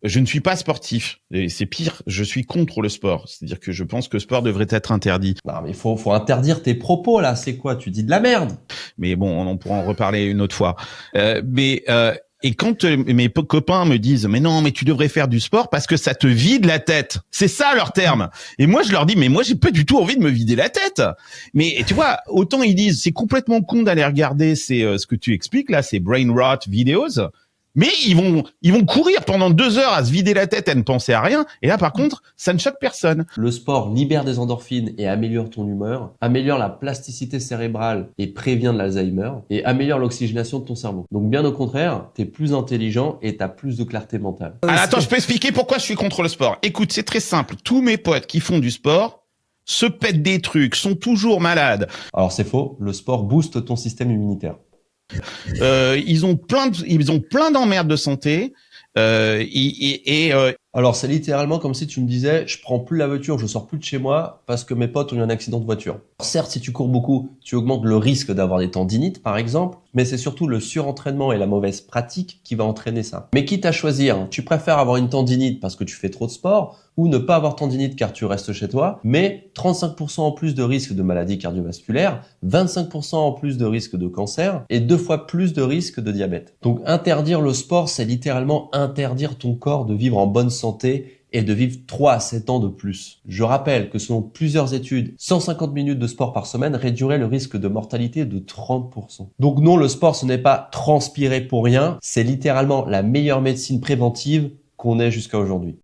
Je ne suis pas sportif. Et c'est pire, je suis contre le sport. C'est-à-dire que je pense que le sport devrait être interdit. Non, mais faut interdire tes propos, là. C'est quoi? Tu dis de la merde. Mais bon, on pourra en reparler une autre fois. Et quand mes copains me disent mais non, mais tu devrais faire du sport parce que ça te vide la tête. C'est ça leur terme. Et moi je leur dis mais moi j'ai pas du tout envie de me vider la tête. Mais tu vois, autant ils disent c'est complètement con d'aller regarder ce que tu expliques là, ces brain rot videos. Mais ils vont courir pendant 2 heures à se vider la tête, à ne penser à rien. Et là, par contre, ça ne choque personne. Le sport libère des endorphines et améliore ton humeur, améliore la plasticité cérébrale et prévient de l'Alzheimer, et améliore l'oxygénation de ton cerveau. Donc bien au contraire, t'es plus intelligent et t'as plus de clarté mentale. Attends, je peux expliquer pourquoi je suis contre le sport. Écoute, c'est très simple. Tous mes potes qui font du sport se pètent des trucs, sont toujours malades. Alors c'est faux, le sport booste ton système immunitaire. Ils ont plein d'emmerdes de santé. Alors c'est littéralement comme si tu me disais je prends plus la voiture, je sors plus de chez moi parce que mes potes ont eu un accident de voiture. Certes, si tu cours beaucoup, tu augmentes le risque d'avoir des tendinites par exemple, mais c'est surtout le surentraînement et la mauvaise pratique qui va entraîner ça. Mais quitte à choisir, tu préfères avoir une tendinite parce que tu fais trop de sport ou ne pas avoir tendinite car tu restes chez toi, mais 35% en plus de risque de maladie cardiovasculaire, 25% en plus de risque de cancer et 2 fois plus de risque de diabète. Donc interdire le sport, c'est littéralement interdire ton corps de vivre en bonne santé et de vivre 3 à 7 ans de plus. Je rappelle que selon plusieurs études, 150 minutes de sport par semaine réduirait le risque de mortalité de 30%. Donc non, le sport, ce n'est pas transpirer pour rien, c'est littéralement la meilleure médecine préventive qu'on ait jusqu'à aujourd'hui.